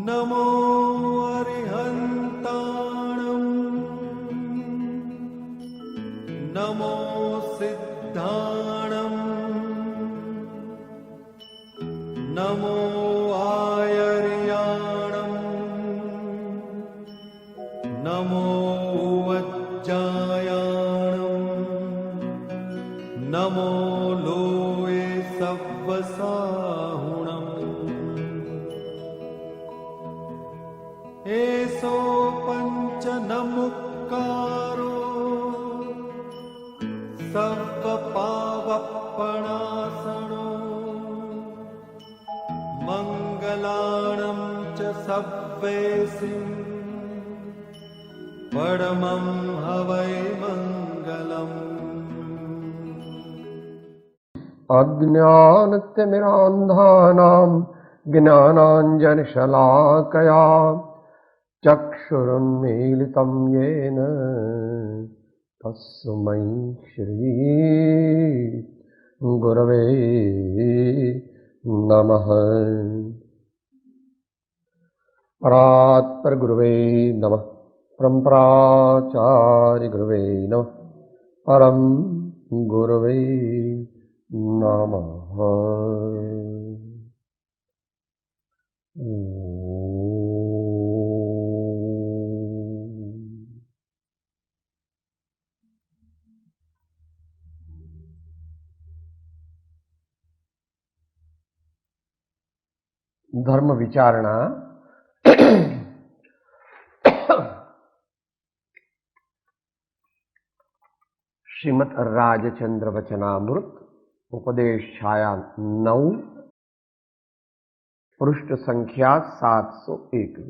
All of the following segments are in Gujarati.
नमो अरिहन्ताणं नमो सिद्धाणं नमो आयर्याणं नमो वज्जायाणं नमो लोये सव्वसाहुणम् एसो पंच नमुक्कारो सर्वपावपणासनो मंगलाणं च सव्वेसिं परमं हवै मंगलम्। अज्ञानतिमिरान्धानां ज्ञानाञ्जनशलाकया चक्षुरुन्मीलितं येन तस्मै श्रीगुरवे नमः। परात्परगुरवे नमः। परम्पराचार्यगुरवे नमः। परं गुरवे नमः। धर्म विचारणा श्रीमद् राजचंद्र वचनामृत उपदेश छाया 9 पृष्ठ संख्या 701।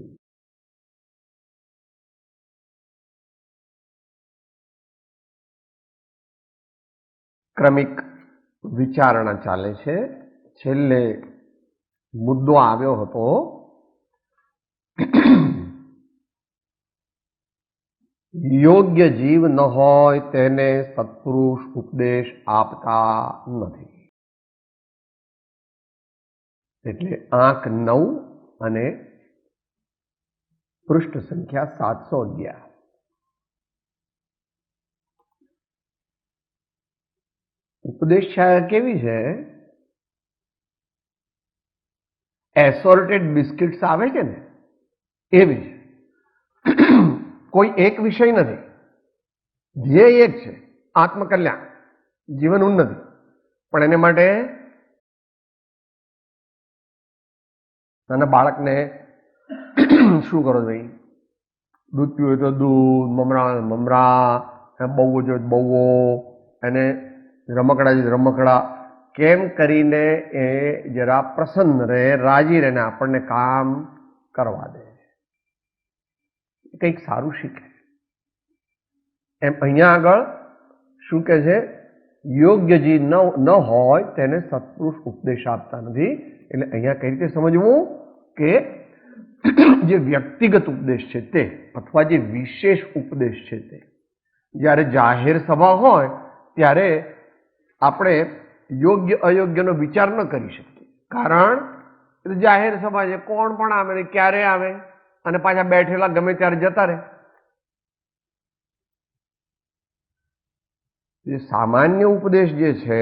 क्रमिक विचारणा चाले छे। छेल्ले मुद्दो આવ્યો હતો યોગ્ય જીવ ન હોય તેને સત્પુરુષ ઉપદેશ આપતા નથી। એટલે આંક 9 અને પૃષ્ઠ સંખ્યા 711। ઉપદેશ છાયા કેવી છે? એસોર્ટેડ બિસ્કિટ્સ આવે છે ને એવી છે। કોઈ એક વિષય નથી, ધ્યેય એક છે, આત્મકલ્યાણ, જીવન ઉન્નતિ। પણ એને માટે નાના બાળકને શું કરો ભાઈ? દૂધ પીવું હોય તો દૂધ, મમરા મમરા, બહુ જોઈએ બહુઓ, એને રમકડા જોઈએ રમકડા, કેમ કરીને એ જરા પ્રસન્ન રહે, રાજી રહે ને આપણને કામ કરવા દે, કંઈક સારું શીખે। એમ અહીંયા આગળ શું કહે છે? યોગ્ય જે ન હોય તેને સત્પુરુષ ઉપદેશ આપતા નથી। એટલે અહીંયા કઈ રીતે સમજવું કે જે વ્યક્તિગત ઉપદેશ છે તે અથવા જે વિશેષ ઉપદેશ છે તે જ્યારે જાહેર સભા હોય ત્યારે આપણે યોગ્ય અયોગ્યનો વિચાર ન કરી શકીએ। કારણ જાહેર સભા છે, કોણ પણ આવે ને ક્યારે આવે અને પાછા બેઠેલા ગમે ત્યારે જતા રહે। જે સામાન્ય ઉપદેશ જે છે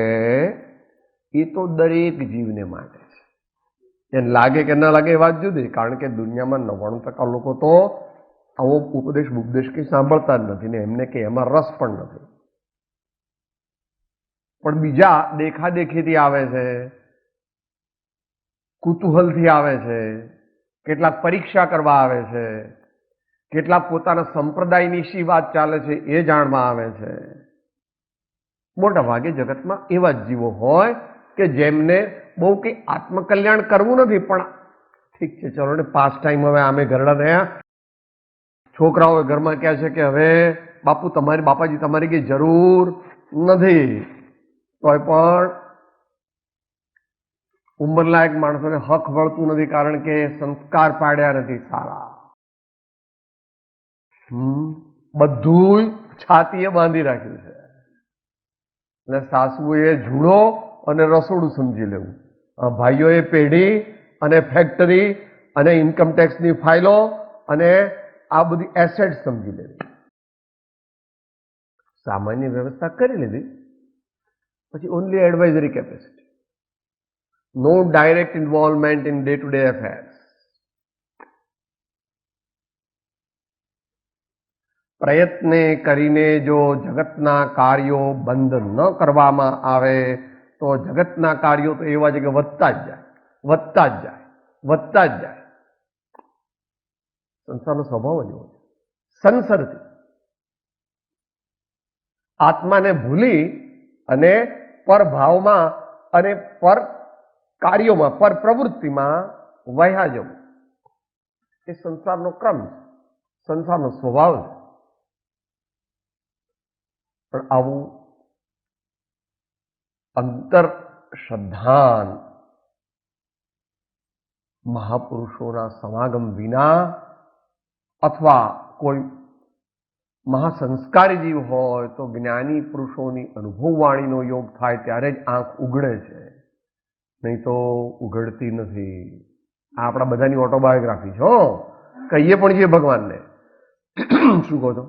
એ તો દરેક જીવને માટે છે। એને લાગે કે ન લાગે એ વાત જુદી, કારણ કે દુનિયામાં 99% લોકો તો આવો ઉપદેશ કંઈ સાંભળતા જ નથી ને એમને કે એમાં રસ પણ નથી। પણ બીજા દેખાદેખીથી આવે છે, કુતૂહલથી આવે છે, કેટલાક પરીક્ષા કરવા આવે છે, કેટલાક પોતાના સંપ્રદાયની શી વાત ચાલે છે એ જાણવા આવે છે। મોટા ભાગે જગતમાં એવા જ જીવો હોય કે જેમને બહુ કંઈ આત્મકલ્યાણ કરવું નથી, પણ ઠીક છે ચલો ને પાસ ટાઈમ, હવે આમે ઘરડા થયા, છોકરાઓ ઘરમાં કહે છે કે હવે બાપુ બાપાજી તમારી કઈ જરૂર નથી, તોય પણ ઉંમરલાયક માણસોને હક વળતું નથી, કારણ કે સંસ્કાર પાડ્યા નથી સારા। બધું છાતીએ બાંધી રાખ્યું છે અને સાસુએ જૂડો અને રસોડું સમજી લેવું, ભાઈઓએ પેઢી અને ફેક્ટરી અને ઇન્કમટેક્સની ફાઇલો અને આ બધી એસેટ સમજી લેવી. સામાન્ય વ્યવસ્થા કરી લીધી પછી only advisory capacity, no direct involvement in day to day affairs. પ્રયત્ન કરીને જો જગતના કાર્યો બંધ ન કરવામાં આવે તો જગતના કાર્યો તો એવા છે કે વધતા જ જાય, વધતા જ જાય, વધતા જ જાય. સંસારનો સ્વભાવ જ એવો છે. સંસરથી આત્માને ભૂલી અને પરભાવમાં અને પર કાર્યોમાં, પર પ્રવૃત્તિમાં વહ્યા જવું એ સંસારનો ક્રમ છે, સંસારનો સ્વભાવ છે. પણ આવું અંતર શ્રદ્ધાન મહાપુરુષોના સમાગમ વિના અથવા કોઈ મહાસંસ્કારી જીવ હોય તો જ્ઞાની પુરુષોની અનુભવવાણીનો યોગ થાય ત્યારે જ આંખ ઉઘડે છે, નહીં તો ઉઘડતી નથી. આ આપણા બધાની ઓટોબાયોગ્રાફી છે. કહીએ પણ છીએ ભગવાનને. શું કહો છો?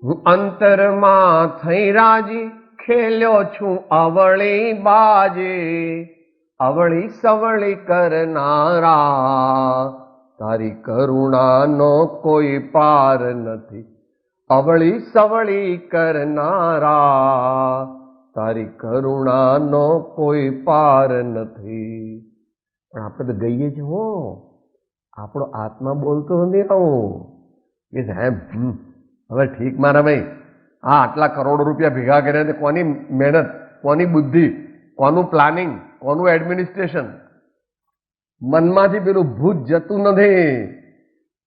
હું અંતરમાં થઈ રાજી ખેલ્યો છું અવળી બાજે, અવળી સવળી કરનારા તારી કરુણાનો કોઈ પાર નથી. અવળી સવળી કરનારા તારી કરુણાનો કોઈ પાર નથી. પણ આપણે તો ગઈએ છીએ. હો, આપણો આત્મા બોલતો નથી. આવું કે સાહેબ હવે ઠીક મારા ભાઈ, આ આટલા કરોડો રૂપિયા ભેગા કર્યા, કોની મહેનત, કોની બુદ્ધિ, કોનું પ્લાનિંગ, કોનું એડમિનિસ્ટ્રેશન. મનમાંથી પેલું ભૂત જતું નથી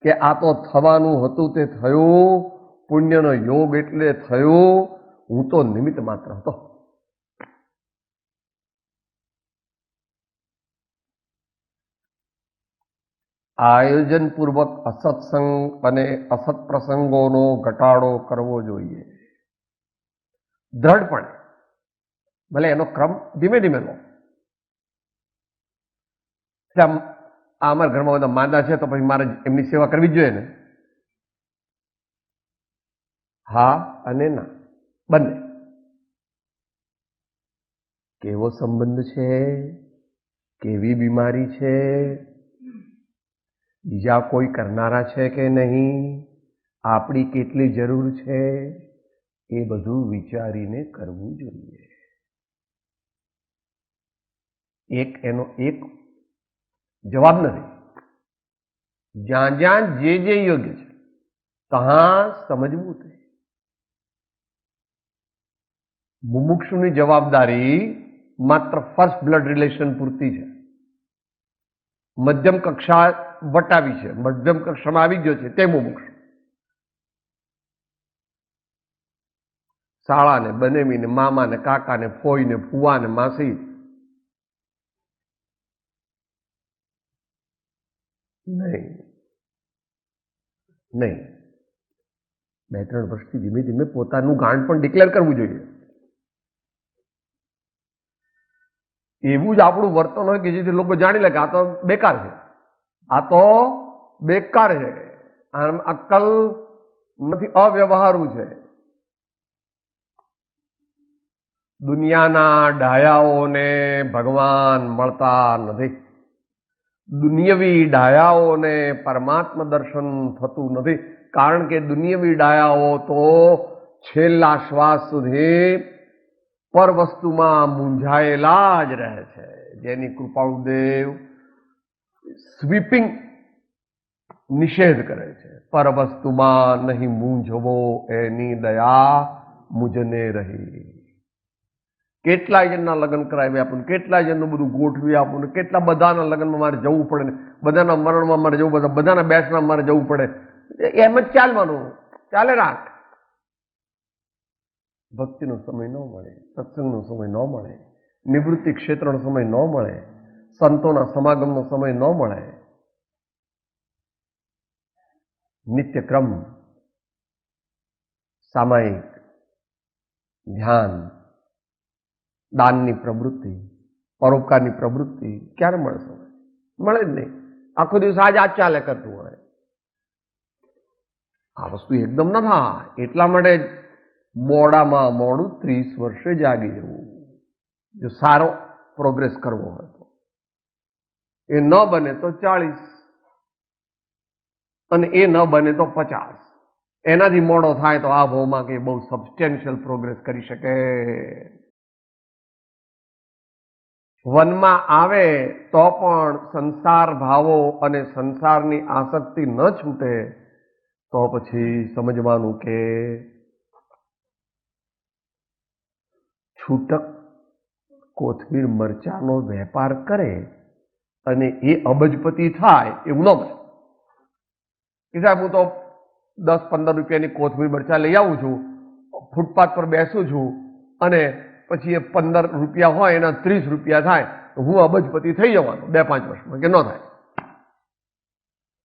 કે આ તો થવાનું હતું તે થયું, પુણ્યનો યોગ એટલે થયું, હું તો નિમિત્ત માત્ર હતો. આયોજનપૂર્વક અસત્સંગ અને અસત પ્રસંગોનો ઘટાડો કરવો જોઈએ દ્રઢપણે. ભલે એનો ક્રમ ધીમે ધીમે લો. અમારા ઘરમાં બધા માંદા છે તો પછી મારે એમની સેવા કરવી જ જોઈએ ને. હા અને ના બંને. કેવો સંબંધ છે, કેવી બીમારી છે, બીજા કોઈ કરનારા છે કે નહીં, આપણી કેટલી જરૂર છે, એ બધું વિચારીને કરવું જોઈએ. એનો એક જવાબ નથી. જ્યાં જ્યાં જે યોગ્ય છે ત્યાં સમજવું છે. મુમુક્ષુની જવાબદારી માત્ર ફર્સ્ટ બ્લડ રિલેશન પૂરતી છે. મધ્યમ કક્ષા વટાવી છે, મધ્યમ કક્ષામાં આવી ગયો છે તે મુમુક્ષુ. શાળાને, બનેવીને, મામાને, કાકાને, ફોઈને, ફુવાને, માસી નહીં. 2-3 વર્ષથી ધીમે ધીમે પોતાનું ગાંડ પણ ડિક્લેર કરવું જોઈએ. એવું જ આપણું વર્તન હોય કે જેથી લોકો જાણી લે કે આ તો બેકાર છે, આ તો બેકાર છે, આમ અક્કલ નથી, અવ્યવહારુ છે. દુનિયાના ડાયાઓને ભગવાન મળતા નથી. દુનિયવી ડાયાઓને પરમાત્મા દર્શન થતું નથી. કારણ કે દુનિયવી ડાયાઓ તો છેલ્લા શ્વાસ સુધી પર વસ્તુમાં મૂંઝાયેલા જ રહે છે. જેની કૃપાળુદેવ સ્વીપિંગ નિષેધ કરે છે. પર વસ્તુમાં નહીં મૂંઝવો એની દયા મુજને રહી. કેટલાય જણના લગ્ન કરાવી આપું, કેટલાય જણનું બધું ગોઠવી આપું, કેટલા બધાના લગ્નમાં મારે જવું પડે, બધાના મરણમાં મારે જવું પડે, બધાના બેસમાં મારે જવું પડે. એમ જ ચાલવાનું, ચાલે રાખ. ભક્તિનો સમય ન મળે, સત્સંગનો સમય ન મળે, નિવૃત્તિ ક્ષેત્રનો સમય ન મળે, સંતોના સમાગમનો સમય ન મળે. નિત્યક્રમ, સામાયિક ધ્યાન, દાનની પ્રવૃત્તિ, પરોપકારની પ્રવૃત્તિ ક્યારે મળશે? મળે જ નહીં. આખો દિવસ આજ ચાલે કરતું હોય. આ વસ્તુ એકદમ ન થાય. એટલા માટે મોડામાં મોડું 30 વર્ષે જાગી જવું, જો સારો પ્રોગ્રેસ કરવો હોય તો. એ ન બને તો 40 અને એ ન બને તો 50. એનાથી મોડો થાય તો આ ભાવમાં કે બહુ સબસ્ટેન્શિયલ પ્રોગ્રેસ કરી શકે. વનમાં આવે તો પણ સંસાર ભાવો અને સંસારની આસક્તિ ન છૂટે તો પછી સમજવાનું કે છૂટક કોથમીર મરચાનો વેપાર કરે અને એ અબજપતિ થાય એવું ન બને. કે સાહેબ હું તો 10-15 રૂપિયાની કોથમીર મરચા લઈ આવું છું, ફૂટપાથ પર બેસું છું અને પછી એ 15 રૂપિયા હોય એના 30 રૂપિયા થાય તો હું અબજપતિ થઈ જવાનો 2-5 વર્ષમાં, કે ન થાય?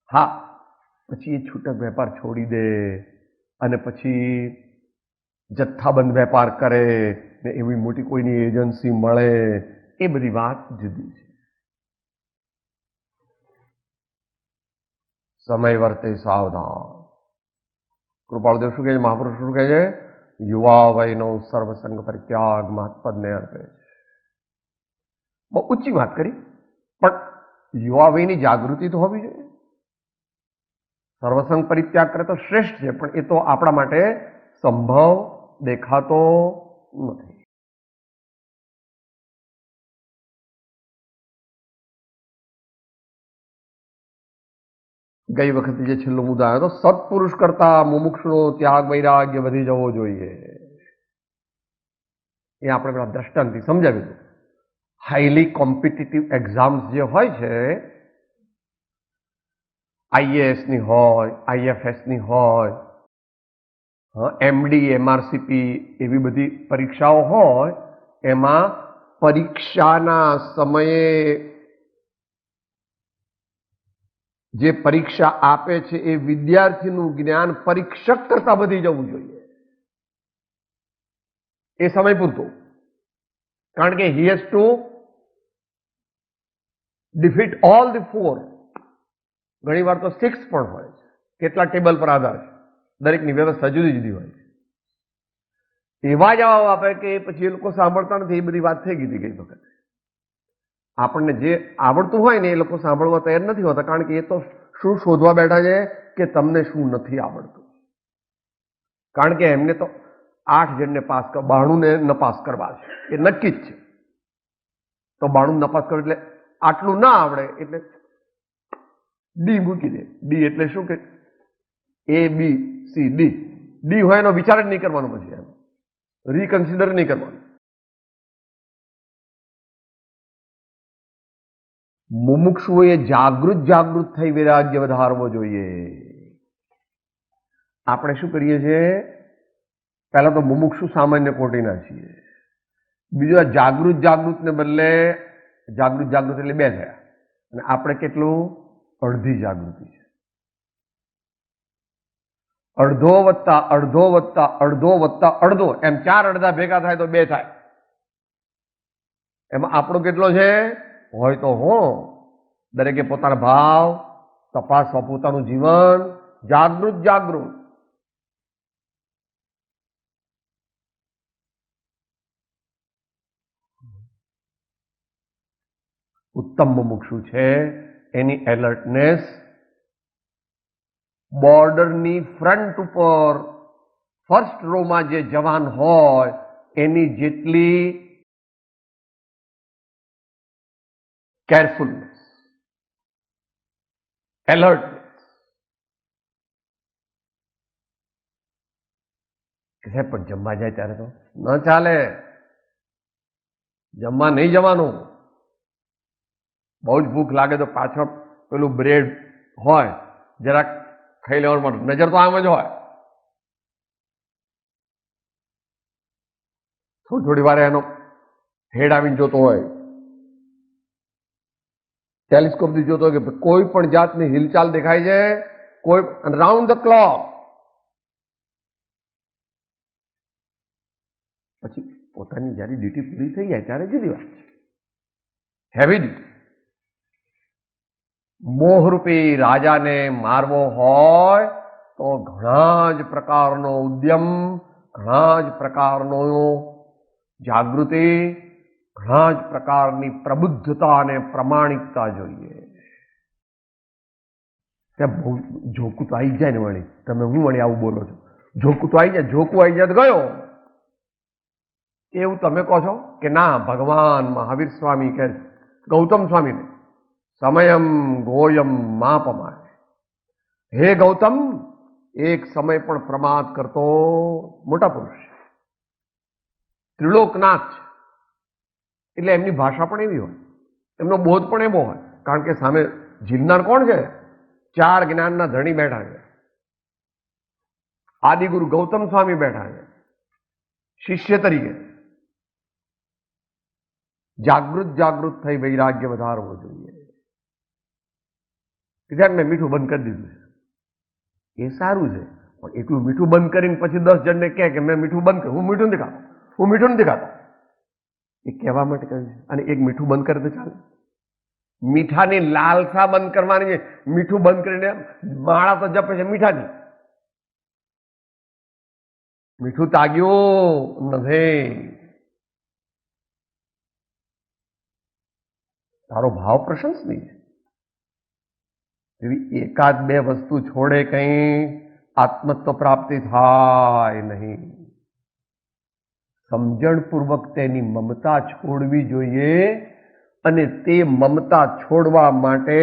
હા, પછી એ છૂટક વેપાર છોડી દે અને પછી જથ્થાબંધ વેપાર કરે ને એવી મોટી કોઈની એજન્સી મળે, એ બધી વાત જુદી છે. સમય વર્તે સાવધાન. કૃપાળુદેવ શું કહે છે? મહાપુરુષ શું કહે છે? યુવા વયનો સર્વસંગ પરિત્યાગ મહત્પદને અર્પે. બહુ ઊંચી વાત કરી, પણ યુવા વયની જાગૃતિ તો હોવી જોઈએ. સર્વસંગ પરિત્યાગ કરે તો શ્રેષ્ઠ છે, પણ એ તો આપણા માટે સંભવ દેખાતો નથી. ગઈ વખતે જે છેલ્લો મુદ્દો આવ્યો હતો, સત્પુરુષ કરતા મુમુક્ષુનો ત્યાગ વૈરાગ્ય વધી જવો જોઈએ. એ આપણે પેલા દ્રષ્ટાંતથી સમજાવ્યું હતું. હાઈલી કોમ્પિટિટિવ એક્ઝામ્સ જે હોય છે, આઈએએસની હોય, આઈએફએસની હોય, એમડી, એમઆરસીપી એવી બધી પરીક્ષાઓ હોય, એમાં પરીક્ષાના સમયે જે પરીક્ષા આપે છે એ વિદ્યાર્થીનું જ્ઞાન પરીક્ષક કરતા વધી જવું જોઈએ. એ સમય પૂરતો. કારણ કે he has to defeat all the 4. ઘણી વાર તો 6 પણ હોય છે. કેટલા ટેબલ પર આધાર છે, દરેકની વ્યવસ્થા જુદી જુદી હોય છે. એવા જવાબ આપે કે પછી એ લોકો સાંભળતા નથી. એ બધી વાત થઈ ગઈ ગઈ વખતે. આપણને જે આવડતું હોય ને એ લોકો સાંભળવા તૈયાર નથી હોતા, કારણ કે એ તો શું શોધવા બેઠા છે કે તમને શું નથી આવડતું. કારણ કે એમને તો 8 જણને પાસ 92 ને નપાસ કરવા છે, એ નક્કી જ છે. તો 92 નપાસ કરો એટલે આટલું ના આવડે એટલે ડી મૂકી દે. ડી એટલે શું કે એ બી સી ડી. ડી હોય એનો વિચાર જ નહીં કરવાનો, પછી એમ રીકન્સિડર નહીં કરવાનું. મુમુક્ષુઓએ જાગૃત થઈ વૈરાગ્ય વધારવો જોઈએ. આપણે શું કરીએ છીએ? પહેલા તો મુમુક્ષુ સામાન્ય કોટીના છીએ. બીજું આ જાગૃત ને બદલે જાગૃત એટલે 2 થયા, અને આપણે કેટલું? અડધી જાગૃતિ છે. અડધો વત્તા અડધો વત્તા અડધો વત્તા અડધો, એમ 4 અડધા ભેગા થાય તો 2 થાય. એમાં આપણો કેટલો છે? હોય તો દરેકે પોતાના ભાવ તપાસવા, પોતાનું જીવન જાગૃત. ઉત્તમ મુમુક્ષુ છે એની એલર્ટનેસ બોર્ડરની ફ્રન્ટ ઉપર ફર્સ્ટ રોમાં જે જવાન હોય એની જેટલી કેરફુલનેસ, એલર્ટનેસ. પણ જમવા જાય ત્યારે તો ન ચાલે. જમવા નહીં જવાનું. બહુ જ ભૂખ લાગે તો પાછળ પેલું બ્રેડ હોય, જરાક ખાઈ લેવાનું માટે નજર તો આમ જ હોય. થોડી વાર એનો હેડ આવીને જોતો હોય, ટેલિસ્કોપથી જોતો હોય કે કોઈ પણ જાતની હિલચાલ દેખાય છે, કોઈ રાઉન્ડ ધ ક્લોક. પછી પોતાની જ્યારે ડ્યુટી પૂરી થઈ જાય ત્યારે જુદી વાત છે, હેવી ડ્યુટી. મોહરૂપી રાજાને મારવો હોય તો ઘણા જ પ્રકારનો ઉદ્યમ, ઘણા જ પ્રકારનો જાગૃતિ, ઘણા જ પ્રકારની પ્રબુદ્ધતા અને પ્રમાણિકતા જોઈએ. ત્યાં બહુ જોકું તો આવી જાય ને વળી, તમે હું વળી આવું બોલો છો, જોકું તો આવી જાય, જોકું આવી જાય તો ગયો. એવું તમે કહો છો કે ના, ભગવાન મહાવીર સ્વામી કહે, ગૌતમ સ્વામીને સમયમ ગોયમ માપમાય. હે ગૌતમ, એક સમય પણ પ્રમાદ કરતો મોટા પુરુષ છે, ત્રિલોકનાથ છે. એટલે એમની ભાષા પણ એવી હોય, એમનો બોધ પણ એવો હોય. કારણ કે સામે જીલનાર કોણ છે? 4 જ્ઞાનના ધણી બેઠા છે. આદિગુરુ ગૌતમ સ્વામી બેઠા છે શિષ્ય તરીકે. જાગૃત થઈ વૈરાગ્ય વધારવો જોઈએ. ત્યારે મેં મીઠું બંધ કરી દીધું છે. એ સારું છે, પણ એટલું મીઠું બંધ કરીને પછી 10 જણને કહે કે મેં મીઠું બંધ કર્યું, હું મીઠું નથી ખાતો, હું મીઠું નથી ખાતો, એ કહેવા માટે કહ્યું છે. અને એક મીઠું બંધ કરે તો ચાલે? મીઠાની લાલસા બંધ કરવાની છે. મીઠું બંધ કરીને માળા તો જપે છે મીઠાની. મીઠું તાગ્યું નથી. તારો ભાવ પ્રશંસનીય છે. એવી 1-2 વસ્તુ છોડે કઈ આત્મત્વ પ્રાપ્તિ થાય નહીં. સમજણપૂર્વક તેની મમતા છોડવી જોઈએ, અને તે મમતા છોડવા માટે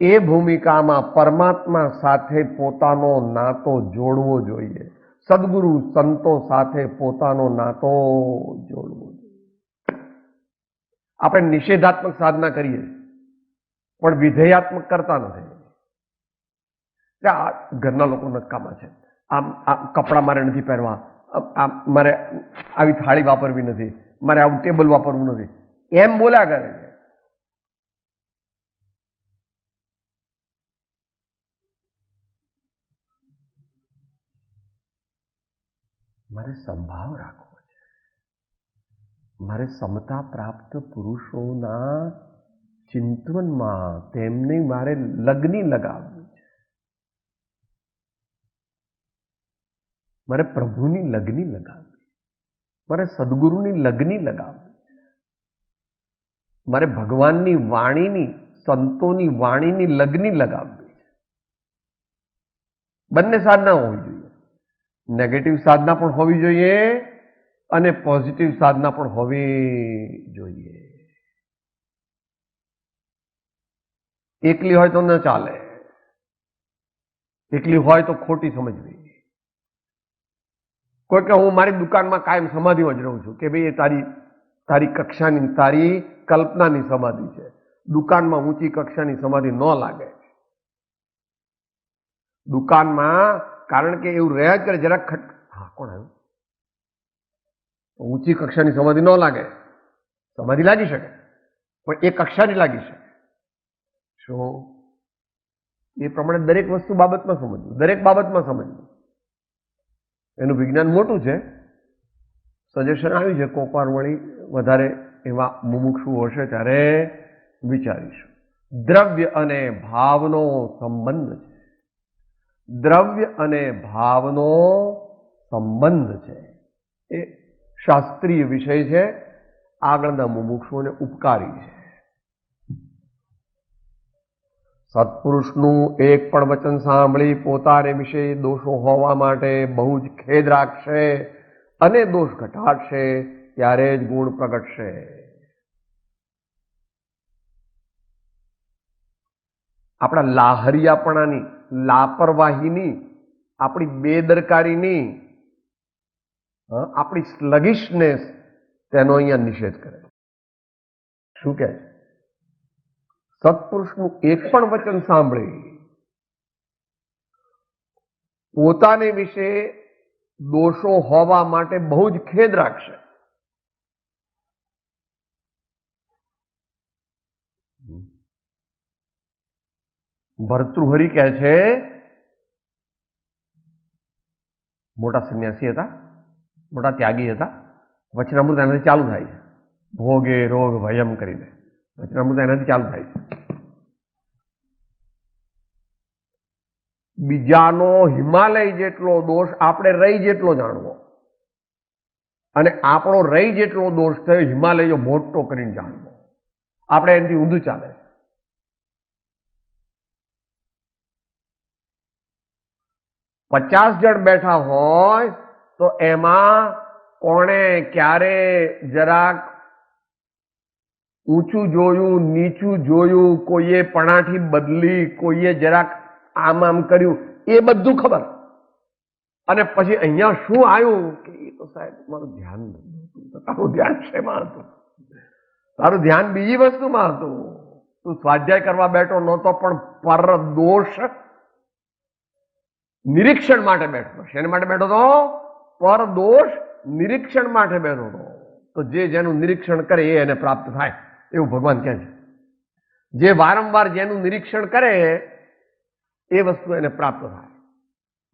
એ ભૂમિકામાં પરમાત્મા સાથે પોતાનો નાતો જોડવો જોઈએ. સદગુરુ સંતો સાથે પોતાનો નાતો જોડવો જોઈએ. આપણે નિષેધાત્મક સાધના કરીએ પણ વિધેયાત્મક કરતા નથી. ઘરના લોકો નકામા છે, આમ કપડાં મારે નથી પહેરવા, મારે આવી થાળી વાપરવી નથી, મારે આવું ટેબલ વાપરવું નથી, એમ બોલ્યા કરે છે. મારે સંભાવ રાખવો છે. મારે સમતા પ્રાપ્ત પુરુષોના ચિંતનમાં તેમને મારે લગ્ની લગાવવી છે. મારે પ્રભુની લગ્ની લગાવવી, મારે સદગુરુની લગ્ની લગાવવી, મારે ભગવાનની વાણીની, સંતોની વાણીની લગ્ની લગાવવી છે. બંને સાધના હોવી જોઈએ. નેગેટિવ સાધના પણ હોવી જોઈએ અને પોઝિટિવ સાધના પણ હોવી જોઈએ. એકલી હોય તો ન ચાલે, એકલી હોય તો ખોટી સમજવી. કોઈ કે હું મારી દુકાનમાં કાયમ સમાધિમાં જ રહું છું, કે ભાઈ એ તારી કક્ષાની, તારી કલ્પનાની સમાધિ છે. દુકાનમાં ઊંચી કક્ષાની સમાધિ ન લાગે. દુકાનમાં કારણ કે એવું રહ્યા જ કરે, જરાક હા કોણ આવ્યું, ઊંચી કક્ષાની સમાધિ ન લાગે. સમાધિ લાગી શકે પણ એ કક્ષાની લાગી શકે. શું એ પ્રમાણે દરેક વસ્તુ બાબતમાં સમજવું, દરેક બાબતમાં સમજવું. એનું વિજ્ઞાન મોટું છે. સજેશન આવ્યું છે, કોક વાર વળી વધારે એવા મુમુક્ષુ હશે ત્યારે વિચારીશું. દ્રવ્ય અને ભાવનો સંબંધ છે. દ્રવ્ય અને ભાવનો સંબંધ છે એ શાસ્ત્રીય વિષય છે. આગળના મુમુક્ષુઓને ઉપકારી છે. સત્પુરુષનું એક પણ વચન સાંભળી પોતાને વિશે દોષો હોવા માટે બહુ જ ખેદ રાખશે અને દોષ ઘટાડશે, ત્યારે જ ગુણ પ્રગટશે. આપણા લાહરિયાપણાની, લાપરવાહીની, આપણી બેદરકારીની, આપણી સ્લગિશનેસ, તેનો અહીંયા નિષેધ કરે. શું કહે છે? સત્પુરુષનું એક પણ વચન સાંભળી પોતાને વિશે દોષો હોવા માટે બહુ જ ખેદ રાખશે. ભર્તૃહરિ કહે છે, મોટા સંન્યાસી હતા, મોટા ત્યાગી હતા. વચનામૃત એનાથી ચાલુ થાય છે. ભોગે રોગ ભયમ કરીને વચનામૃત એનાથી ચાલુ થાય છે. બીજાનો હિમાલય જેટલો દોષ આપણે રહી જેટલો જાણવો, અને આપણો રહી જેટલો દોષ થયો હિમાલય મોટો કરીને જાણવો. આપણે એનાથી ઊંધું ચાલે. 50 જણ બેઠા હોય તો એમાં કોણે ક્યારે જરાક ઊંચું જોયું, નીચું જોયું, કોઈએ પણાઠી બદલી, કોઈએ જરાક આમ આમ કર્યું, એ બધું ખબર. અને પછી અહીંયા શું આવ્યું કે એ તો સાહેબ મારું ધ્યાન નતું. તારું ધ્યાન શેમાં હતું? તારું ધ્યાન બીજી વસ્તુમાં હતું. તું સ્વાધ્યાય કરવા બેઠો નહોતો, પણ પર દોષ નિરીક્ષણ માટે બેઠો. શેના માટે બેઠો હતો? પર દોષ નિરીક્ષણ માટે બેઠો હતો. તો જે જેનું નિરીક્ષણ કરે એ એને પ્રાપ્ત થાય એવું ભગવાન કહે છે. જે વારંવાર જેનું નિરીક્ષણ કરે એ વસ્તુ એને પ્રાપ્ત થાય.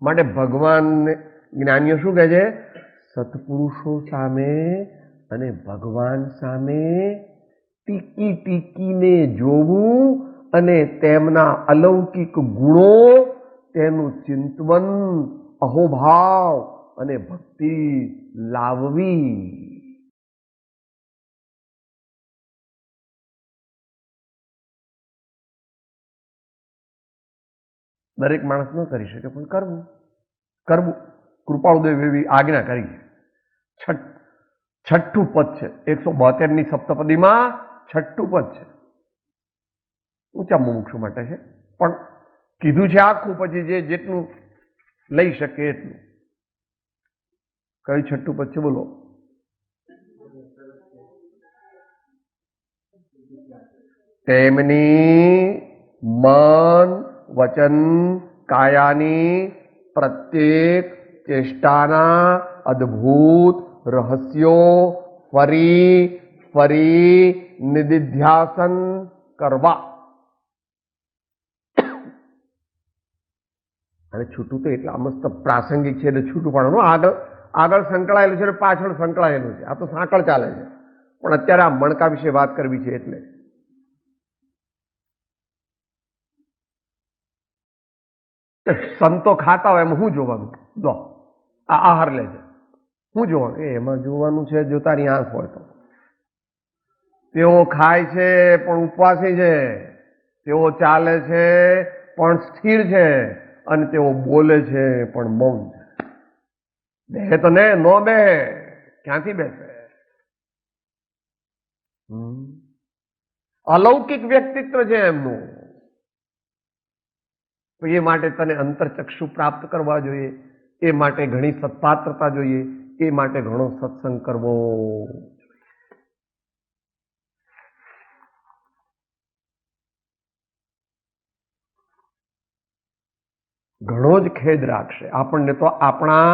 માટે ભગવાન જ્ઞાનીઓ શું કહે છે? સત્પુરુષો સામે અને ભગવાન સામે ટીકી ટીકીને જોવું અને તેમના અલૌકિક ગુણો, તેનું ચિંતન, અહોભાવ અને ભક્તિ લાવવી. દરેક માણસ ન કરી શકે, પણ કરવું કરવું. કૃપાળુદેવ એવી આજ્ઞા કરી છે. છઠ્ઠું પદ છે 172ની સપ્તપદીમાં. છઠ્ઠું પદ છે, ઊંચા મુમુક્ષુ માટે છે, પણ કીધું છે આખું. પછી જે જેટલું લઈ શકે એટલું. કયું છઠ્ઠું પદ છે? બોલો. તેમની મન, વચન, કાયાની પ્રત્યેક ચેષ્ટાના અદ્ભુત રહસ્યો ફરી ફરી નિધિધ્યાસન કરવા. અને છૂટું તો એટલા મસ્ત પ્રાસંગિક છે એટલે છૂટું પાડવાનું. આગળ સંકળાયેલું છે, પાછળ સંકળાયેલું છે. આ તો સાંકળ ચાલે છે, પણ અત્યારે આ મણકા વિશે વાત કરવી છે. એટલે સંતો ખાતા હોય એમાં શું જોવાનું? જો આ આહાર લે છે, શું જોવાનું? એમાં જોવાનું છે જો તારી આંખ હોય તો. તેઓ ખાય છે પણ ઉપવાસી છે, તેઓ ચાલે છે પણ સ્થિર છે, અને તેઓ બોલે છે પણ મૌન છે. બે તો ને નો બે, ક્યાંથી બેસે? અલૌકિક વ્યક્તિત્વ છે એમનું. તો એ માટે તને અંતરચક્ષુ પ્રાપ્ત કરવા જોઈએ, એ માટે ઘણી સત્પાત્રતા જોઈએ, એ માટે ઘણો સત્સંગ કરવો. ઘણો જ ખેદ રાખશે આપણને તો આપણા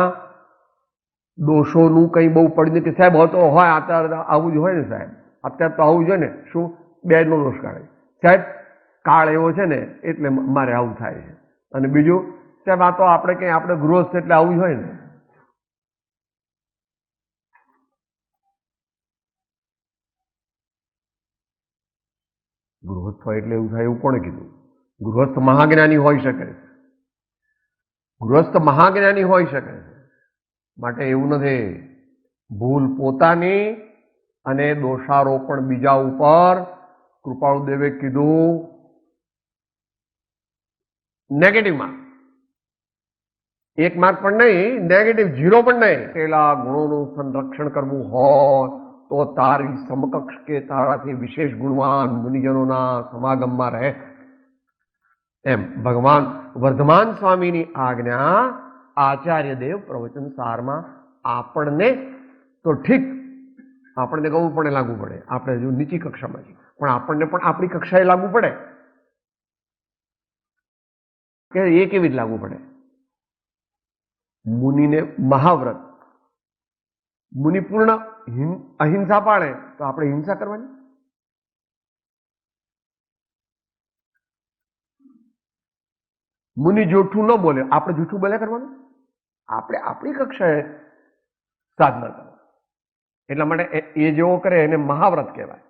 દોષોનું કંઈ બહુ પડી કે સાહેબ હોતો હોય અત્યારે આવું જ હોય ને સાહેબ, અત્યારે તો આવું જ હોય ને. શું? બેનો દોષ કાઢે સાહેબ, કાળ એવો છે ને એટલે મારે આવું થાય છે. અને બીજું સાહેબ આ તો આપણે કંઈ આપણે ગૃહસ્થ એટલે આવું જ હોય ને. ગૃહસ્થ હોય એટલે એવું થાય એવું કોણે કીધું? ગૃહસ્થ મહાજ્ઞાની હોઈ શકે છે. ગૃહસ્થ મહાજ્ઞાની હોઈ શકે છે. માટે એવું નથી. ભૂલ પોતાની અને દોષારોપણ બીજા ઉપર. કૃપાળુદેવે કીધું નેગેટિવમાં 1 માર્ક પણ નહીં, નેગેટિવ 0 પણ નહીં. પેલા ગુણોનું સંરક્ષણ કરવું હોય તો તારી સમકક્ષ કે તારાથી વિશેષ ગુણવાન મુનિજનોના સમાગમમાં રહે. એમ ભગવાન વર્ધમાન સ્વામીની આજ્ઞા આચાર્યદેવ પ્રવચન સારમાં આપણને તો ઠીક, આપણને ગમવું પડે, લાગુ પડે. આપણે હજુ નીચી કક્ષામાં છીએ, પણ આપણને પણ આપણી કક્ષાએ લાગુ પડે. કે એ કેવી રીતે લાગુ પડે? મુનિને મહાવ્રત, મુનિ પૂર્ણ અહિંસા પાળે તો આપણે હિંસા કરવાની? મુનિ જૂઠું ન બોલે, આપણે જૂઠું બોલ્યા કરવાનું? આપણે આપણી કક્ષાએ સાધના કરવાનું. એટલા માટે એ જેવો કરે એને મહાવ્રત કહેવાય.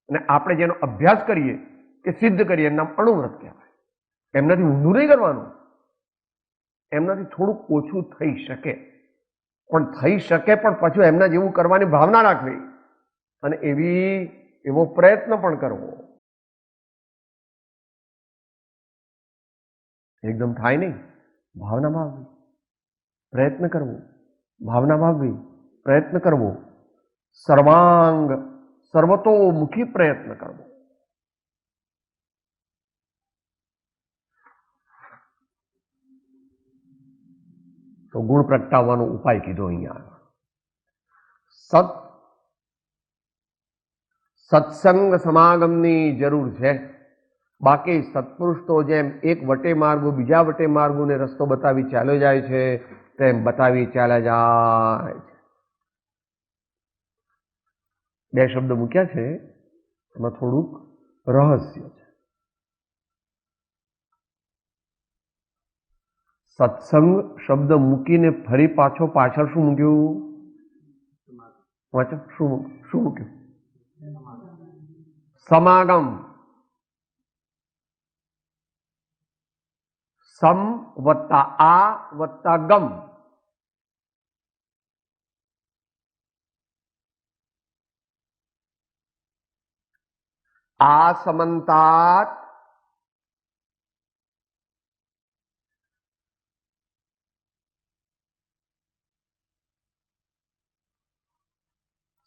અને આપણે જેનો અભ્યાસ કરીએ કે સિદ્ધ કરીએ એનું નામ અણુવ્રત કહેવાય. એમનાથી ઊંધું નહીં કરવાનું. એમનાથી થોડુંક ઓછું થઈ શકે, પણ થઈ શકે પણ પછી એમના જેવું કરવાની ભાવના રાખવી અને એવો પ્રયત્ન પણ કરવો. એકદમ થાય નહીં, ભાવના ભાવવી, પ્રયત્ન કરવો, ભાવના ભાવવી, પ્રયત્ન કરવો, સર્વતોમુખી પ્રયત્ન કરવો. તો ગુણ પ્રગટાવવાનો ઉપાય કીધો અહીંયા. સત્સંગ સમાગમની જરૂર છે. બાકી સત્પુરુષ તો જેમ એક વટે માર્ગો બીજા વટે માર્ગોને રસ્તો બતાવી ચાલ્યો જાય છે તેમ બતાવી ચાલ્યા જાય છે. બે શબ્દ મૂક્યા છે, એમાં થોડુંક રહસ્ય છે. સત્સંગ શબ્દ મૂકીને ફરી પાછળ શું મૂક્યું? વાંચો, શું મૂક્યું? સમાગમ. સમ વત્તા આ વત્તા ગમ. આ સમંતાત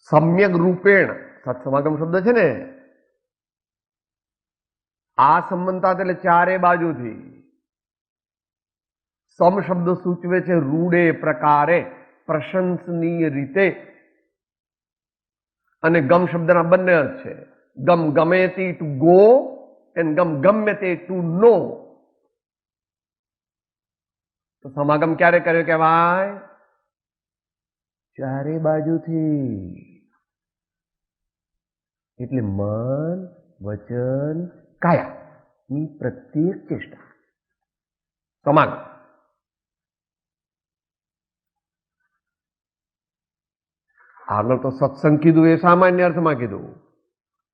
સમ્યક રૂપેણ. સત્સમાગમ શબ્દ છે ને, આ સંબંધાત એટલે ચારે બાજુથી. સમ શબ્દ સૂચવે છે રૂડે પ્રકારે, પ્રશંસનીય રીતે, અને ગમ શબ્દના બંને અર્થ છે. ગમ ગમેતી ટુ ગો એન્ડ ગમ ગમ્યતે ટુ નો. તો સમાગમ ક્યારે કર્યો કહેવાય? ચારે બાજુથી. એટલે મન, વચન, કાયાની પ્રત્યેક ચેષ્ટા સમાગમ. આગળ તો સત્સંગ કીધું એ સામાન્ય અર્થમાં કીધું,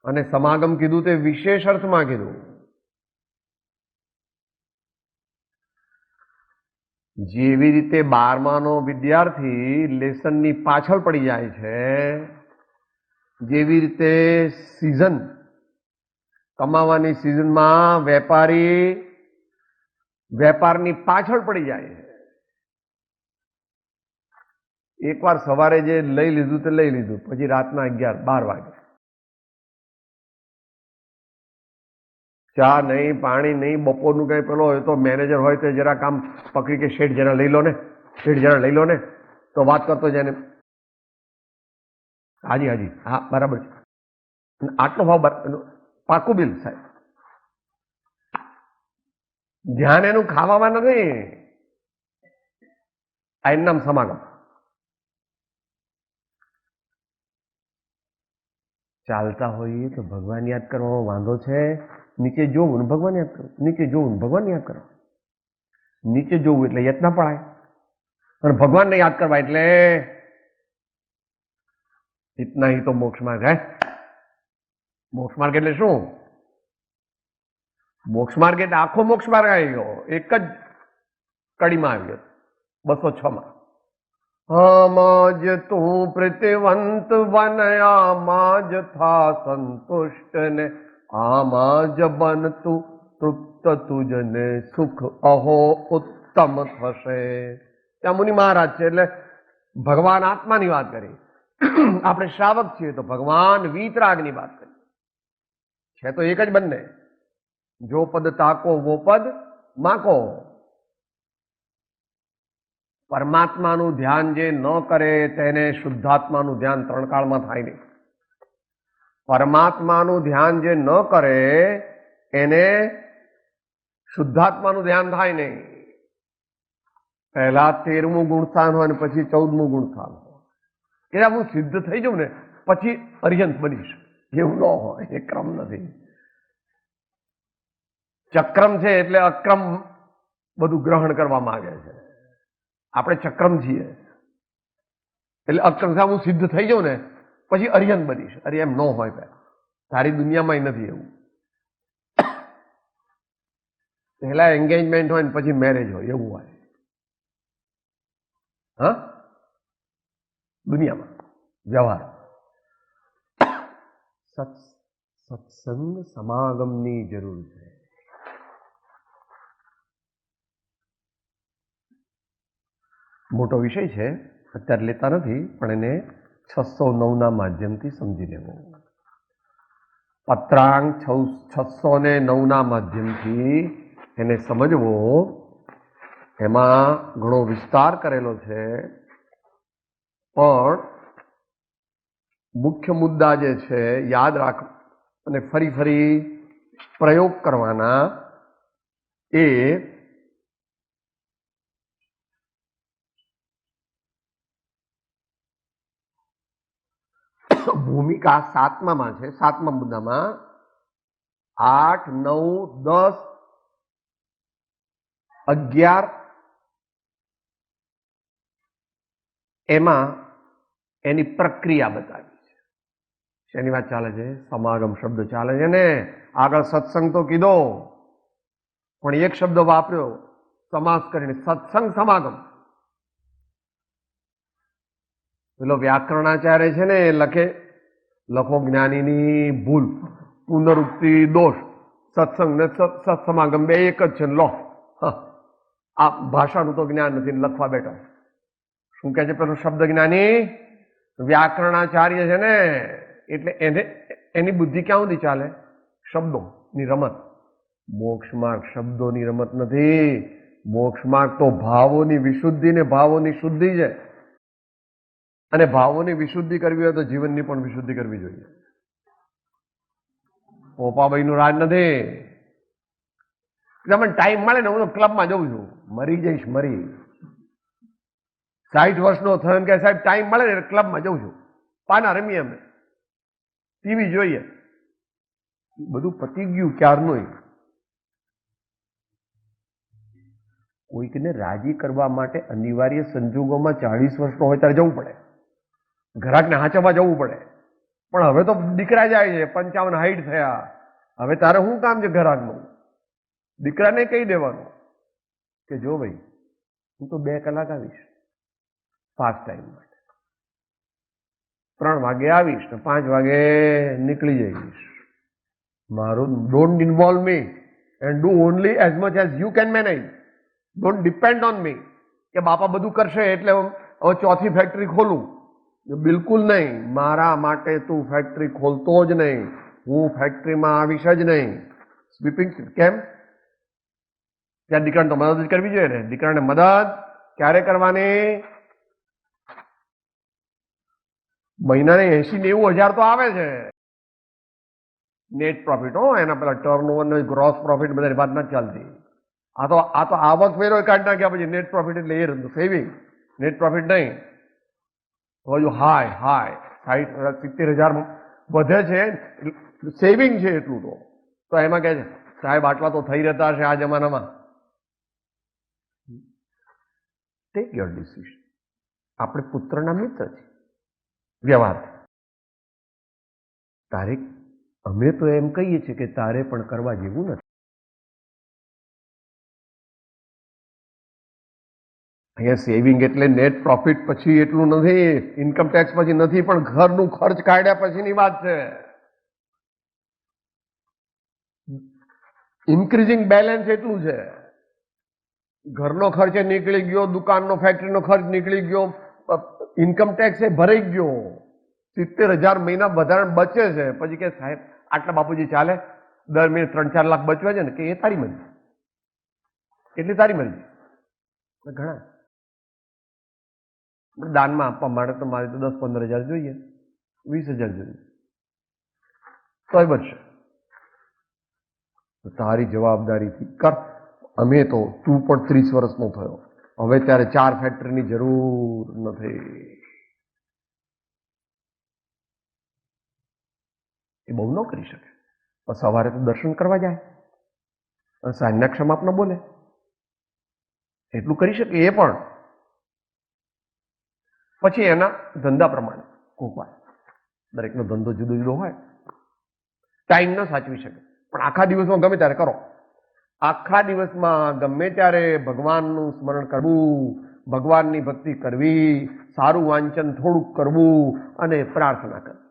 અને સમાગમ કીધું તે વિશેષ અર્થમાં કીધું. જેવી રીતે 12માનો વિદ્યાર્થી લેસનની પાછળ પડી જાય છે, જેવી રીતે સિઝન કમાવાની સિઝનમાં વેપારી વેપારની પાછળ પડી જાય છે. એકવાર સવારે જે લઈ લીધું તે લઈ લીધું, પછી રાતના 11-12 વાગે ચા નહીં, પાણી નહીં, બપોરનું કઈ પેલો હોય તો મેનેજર હોય તો જરા કામ પકડી કે શેઠ જરા લઈ લો ને, શેઠ જરા લઈ લો ને, તો વાત કરતો જાય ને, હાજી હાજી હા બરાબર છે, આટલો ભાવ પાકું બિલ સાહેબ. ધ્યાન એનું ખાવામાં નથી. આ એનું નામ સમાગમ. ચાલતા હોઈએ તો ભગવાન યાદ કરવામાં વાંધો છે? નીચે જોવું ને ભગવાન યાદ કરો, નીચે જોવું ને ભગવાન યાદ કરો. નીચે જોવું એટલે યત્ન પડાય, અને ભગવાનને યાદ કરવા એટલે ઇતના હી તો મોક્ષ માર્ગ હે. મોક્ષ માર્ગ એટલે શું? મોક્ષ માર્ગ એટલે આખો મોક્ષ માર્ગ આવી ગયો, એક જ કડીમાં આવી ગયો 206માં. આમાં જ તું પ્રીતિવંત બનયામાં જ થા સંતુષ્ટ ને, આમાં જ બન તું તૃપ્ત તુજને સુખ અહો ઉત્તમ થશે. ત્યાં મુનિ મહારાજ છે એટલે ભગવાન આત્માની વાત કરી, આપણે શ્રાવક છીએ તો ભગવાન વીતરાગની વાત કરી છે. તો એક જ બંને, જો પદ તાકો વો પદ માકો. પરમાત્માનું ધ્યાન જે ન કરે તેને શુદ્ધાત્માનું ધ્યાન 3 કાળમાં થાય નહીં. પરમાત્માનું ધ્યાન જે ન કરે એને શુદ્ધાત્માનું ધ્યાન થાય નહીં. પહેલા 13મું ગુણસ્થાન હોય ને પછી 14મું ગુણસ્થાન હોય. એટલે હું સિદ્ધ થઈ જાઉં ને પછી અર્યંત બનીશ, એવું ન હોય. એ ક્રમ નથી. ચક્રમ છે એટલે અક્રમ બધું ગ્રહણ કરવા માંગે છે. આપણે ચક્રમ છીએ એટલે અક્રમ સાથે હું સિદ્ધ થઈ જાઉં ને પછી અર્યંત બનીશ. અરે એમ ન હોય, પહેલા તારી દુનિયામાં નથી એવું. પહેલા એન્ગેજમેન્ટ હોય ને પછી મેરેજ હોય એવું હોય. હા, દુનિયામાં વ્યવહાર. સત્સંગ સમાગમની જરૂર છે. મોટો વિષય છે, અત્યારે લેતા નથી, પણ એને 609ના માધ્યમથી સમજી લેવો. પત્રાંક 609ના માધ્યમથી એને સમજવો. એમાં ઘણો વિસ્તાર કરેલો છે, પણ મુખ્ય મુદ્દા જે છે યાદ રાખ અને ફરી ફરી પ્રયોગ કરવાના. એ ભૂમિકા 7માં છે. 7મા મુદ્દામાં 8, 9, 10, 11 એમાં એની પ્રક્રિયા બતાવી છે. શેની વાત ચાલે છે? સમાગમ શબ્દ ચાલે છે ને. આગળ સત્સંગ તો કીધો, પણ એક શબ્દ વાપર્યો સમાસ કરીને, સત્સંગ સમાગમ. પેલો વ્યાકરણાચાર્ય છે ને એ લખો જ્ઞાનીની ભૂલ, પુનરુક્તિ દોષ, સત્સંગ ને સત્સમાગમ બે એક જ છે. લો, આ ભાષાનું તો જ્ઞાન નથી, લખવા બેઠો. શું કહે છે પેલો શબ્દ જ્ઞાની? વ્યાકરણાચાર્ય છે ને, એટલે એની બુદ્ધિ ક્યાં સુધી ચાલે? શબ્દોની રમત. મોક્ષ માર્ગ શબ્દોની રમત નથી. મોક્ષ માર્ગ તો ભાવોની વિશુદ્ધિ ને ભાવોની શુદ્ધિ છે. અને ભાવોની વિશુદ્ધિ કરવી હોય તો જીવનની પણ વિશુદ્ધિ કરવી જોઈએ. પોપાભાઈનું રાજ નથી. તમને ટાઈમ મળે ને, હું તો ક્લબમાં જઉં છું, મરી જઈશ મરી. 60 વર્ષનો થયો કે સાહેબ ટાઈમ મળે ને ક્લબમાં જઉં છું, પાના રમીએ, અમે ટીવી જોઈએ. બધું પતી ગયું ક્યારનું. કોઈકને રાજી કરવા માટે અનિવાર્ય સંજોગોમાં 40 વર્ષનો હોય ત્યારે જવું પડે, ઘરાકને હાચવવા જવું પડે. પણ હવે તો દીકરા જાય છે, 55 60 થયા, હવે તારે શું કામ છે ઘરાકનું? દીકરાને કહી દેવાનું કે જો ભાઈ હું તો 2 કલાક આવીશ ફાસ્ટ ટાઈમ માટે, 3 વાગે આવીશ ને 5 વાગે નીકળી જઈશ. મારું don't involve me and do only as much as you can manage. Don't depend on me કે બાપા બધું કરશે એટલે હવે 4થી ફેક્ટરી ખોલું. બિલકુલ નહીં. મારા માટે તું ફેક્ટરી ખોલતો જ નહીં, હું ફેક્ટરીમાં આવીશ જ નહીં. સ્વીપિંગ કેમ? ત્યાં દીકરાને તો મદદ જ કરવી જોઈએ ને. દીકરાને મદદ ક્યારે કરવાની? મહિનાને 80-90 હજાર તો આવે છે નેટ પ્રોફિટ. એના પેલા ટર્નઓવર ને ગ્રોસ પ્રોફિટ બધાની વાત નથી ચાલતી. આ તો આવક વેરો કાઢી નાખ્યા પછી નેટ પ્રોફિટ એટલે એ સેવિંગ, નેટ પ્રોફિટ નહીં. હજુ હાય 60-70 હજાર વધે છે, સેવિંગ છે એટલું. તો એમાં કહે છે સાહેબ આટલા તો થઈ રહેતા હશે આ જમાનામાં. Take your decision. આપણે પુત્રના મિત્ર છીએ. વ્યવહાર તારે, અમે તો એમ કહીએ છીએ કે તારે પણ કરવા જેવું નથી. અહીંયા સેવિંગ એટલે નેટ પ્રોફિટ પછી એટલું નથી, ઇન્કમ ટેક્સ પછી નથી, પણ ઘરનું ખર્ચ કાઢ્યા પછીની વાત છે. ઇન્ક્રીઝિંગ બેલેન્સ એટલું છે. ઘરનો ખર્ચ નીકળી ગયો, દુકાનનો ફેક્ટરીનો ખર્ચ નીકળી ગયો, ઇન્કમ ટેક્સ એ ભરાઈ ગયો, 70,000 મહિના વધારે બચે છે. પછી કે સાહેબ આટલા બાપુજી ચાલે, દર મહિને 3-4 લાખ બચવા છે ને, કે એ તારી મરજી, એટલી તારી મરજી. ઘણા દાનમાં આપવા માટે તો મારે તો 10-15 હજાર જોઈએ, 20,000 જોઈએ, તોય બચશે. તારી જવાબદારીથી કર. અમે તો, તું પણ 30 વર્ષનો થયો, હવે ત્યારે 4 ફેક્ટરીની જરૂર નથી. એ બહુ ન કરી શકે. પણ સવારે તો દર્શન કરવા જાય અને સાંજના ક્ષમાપના બોલે, એટલું કરી શકે એ પણ. પછી એના ધંધા પ્રમાણે કોકવાર દરેકનો ધંધો જુદો જુદો હોય, ટાઈમ ન સાચવી શકે, પણ આખા દિવસમાં ગમે ત્યારે કરો. આખા દિવસમાં ગમે ત્યારે ભગવાનનું સ્મરણ કરવું, ભગવાનની ભક્તિ કરવી, સારું વાંચન થોડુંક કરવું અને પ્રાર્થના કરવી.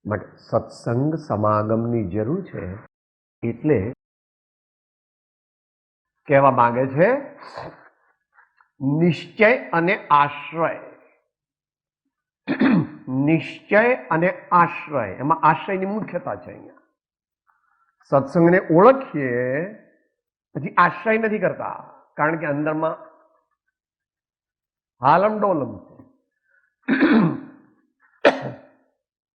માટે સત્સંગ સમાગમની જરૂર છે. એટલે કહેવા માંગે છે નિશ્ચય અને આશ્રય. નિશ્ચય અને આશ્રય, એમાં આશ્રયની મુખ્યતા છે. અહીંયા સત્સંગને ઓળખીએ પછી આશ્રય નથી કરતા, કારણ કે અંદરમાં હાલમ ડોલમ છે.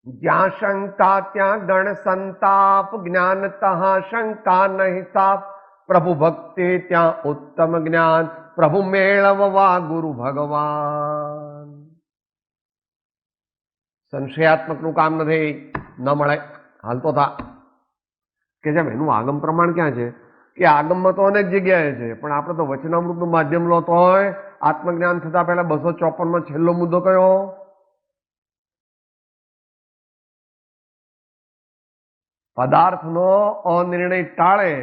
જ્યાં શંકા ત્યાં ગણ સંતાપ, જ્ઞાન તહા શંકા નહીં તાપ. પ્રભુ ભક્તિ ત્યાં ઉત્તમ જ્ઞાન, પ્રભુ મેળવવા ગુરુ ભગવાન. સંશયાત્મકનું કામ નથી, ન મળે હાલતો થા કે જેમ એનું આગમ પ્રમાણ ક્યાં છે કે આગમમાં તો અનેક જગ્યાએ છે, પણ આપણે તો વચનામૃતનું માધ્યમ લો તોય આત્મજ્ઞાન થતા પહેલા 254માં છેલ્લો મુદ્દો કયો? પદાર્થનો અનિર્ણય ટાળે.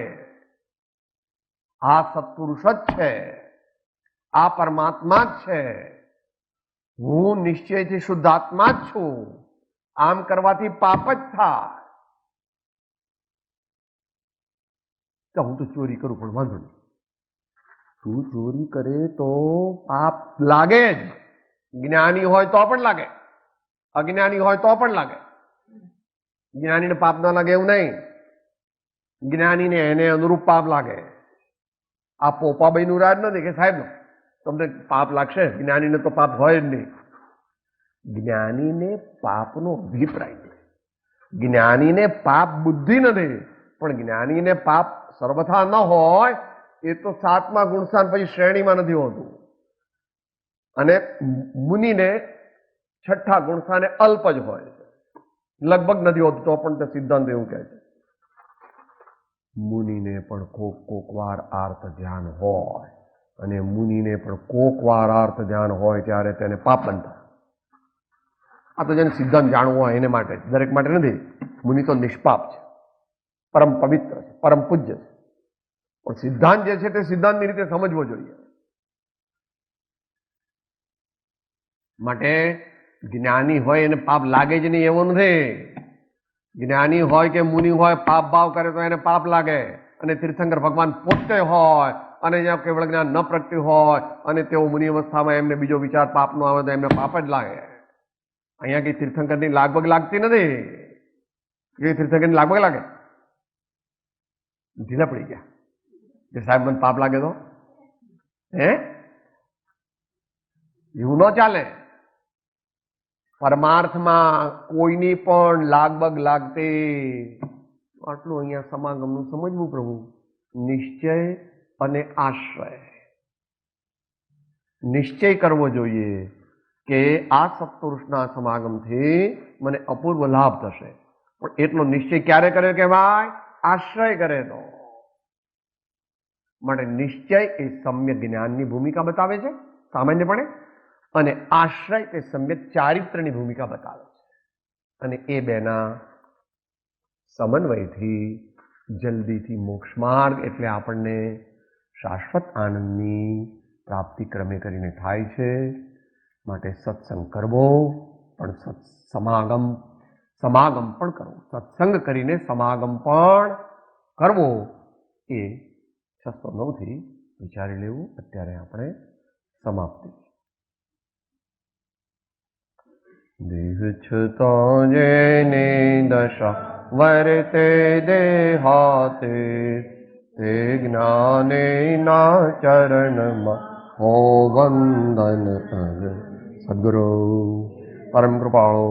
આ સત્પુરુષ જ છે, આ પરમાત્મા જ છે, હું નિશ્ચયથી શુદ્ધ આત્મા જ છું, આમ કરવાથી પાપ જ થાય. તો હું તો ચોરી કરું પણ વાંધો નહીં, તું ચોરી કરે તો પાપ લાગે જ. જ્ઞાની હોય તો પણ લાગે, અજ્ઞાની હોય તો પણ લાગે. જ્ઞાનીને પાપ ના લાગે એવું નહીં, જ્ઞાનીને એને અનુરૂપ પાપ લાગે. આ પોપાબાઈનું રાજ નથી કે સાહેબ તમને પાપ લાગશે, જ્ઞાનીને તો પાપ હોય જ નહીં. જ્ઞાનીને પાપનો અભિપ્રાય નથી, જ્ઞાનીને પાપ બુદ્ધિ નથી, પણ જ્ઞાનીને પાપ સર્વથા ન હોય એ તો 7મા ગુણસ્થાન પછી શ્રેણીમાં નથી હોતું, અને મુનિને 6ઠ્ઠા ગુણસ્થાને અલ્પ જ હોય છે, લગભગ નથી હોતું. તો પણ તે સિદ્ધાંત એવું કહે છે મુનિને પણ કોક વાર આર્ત ધ્યાન હોય, અને મુનિને પણ કોક વાર આર્ત ધ્યાન હોય ત્યારે તેને પાપ બનતા. આ તો જેને સિદ્ધાંત જાણવું હોય એને માટે, દરેક માટે નથી. મુનિ તો નિષ્પાપ છે, પરમ પવિત્ર છે, પરમ પૂજ્ય છે, પણ સિદ્ધાંત જે છે તે સિદ્ધાંતની રીતે સમજવો જોઈએ. માટે જ્ઞાની હોય એને પાપ લાગે જ નહીં એવું નથી. જ્ઞાની હોય કે મુનિ હોય પાપ ભાવ કરે તો એને પાપ લાગે, અને તીર્થંકર ભગવાન પોતે હોય અને જ્યાં કેવળ જ્ઞાન ન પ્રગટ્યું હોય અને તેઓ મુનિ અવસ્થામાં એમને બીજો વિચાર પાપનો આવે તો એમને પાપ જ લાગે. અહીંયા કઈ તીર્થંકરની લાગવગ લાગતી નથી. એ તીર્થંકરની લાગવગ લાગે, ઢીલા પડી ગયા કે સાહેબ મને પાપ લાગે તો એવું ન ચાલે. પરમાર્થમાં કોઈની પણ લાગબગ લાગતી. આટલું અહીંયા સમાગમનું સમજવું પ્રભુ. નિશ્ચય અને આશ્રય. નિશ્ચય કરવો જોઈએ કે આ સત્પુરુષના સમાગમથી મને અપૂર્વ લાભ થશે, પણ એટલો નિશ્ચય ક્યારે કર્યો કે ભાઈ? આશ્રય કરે તો. માટે નિશ્ચય એ સમ્યક જ્ઞાનની ભૂમિકા બતાવે છે સામાન્યપણે, અને આશ્રય એ સમ્યક ચારિત્રની ભૂમિકા બતાવે છે. અને એ બેના સમન્વયથી જલ્દીથી મોક્ષ માર્ગ એટલે આપણને શાશ્વત આનંદની પ્રાપ્તિ ક્રમે કરીને થાય છે. માટે સત્સંગ કરવો, પણ સમાગમ પણ કરવો. સત્સંગ કરીને સમાગમ પણ કરવો એ 609 વિચારી લેવું. અત્યારે આપણે સમાપ્તિ. દેહ છતાં જેની દશા વર્તે દેહાતે, તે જ્ઞાને ના ચરણમાં હો વંદન. સદગુરુ પરમ કૃપાળુ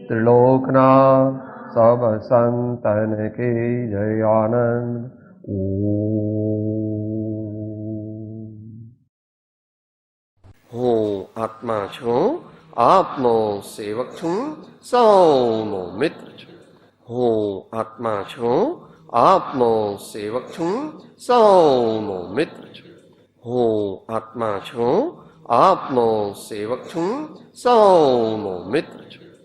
ત્રિલોકના સબ સંતન કે જય. આનંદ. હું આત્મા છું, આપનો સેવક છું, સૌનો મિત્ર છું. હું આત્મા છું, આપનો સેવક છું, સૌનો મિત્ર છું. હું આત્મા છું, આપનો સેવક છું, સૌનો મિત્ર છું.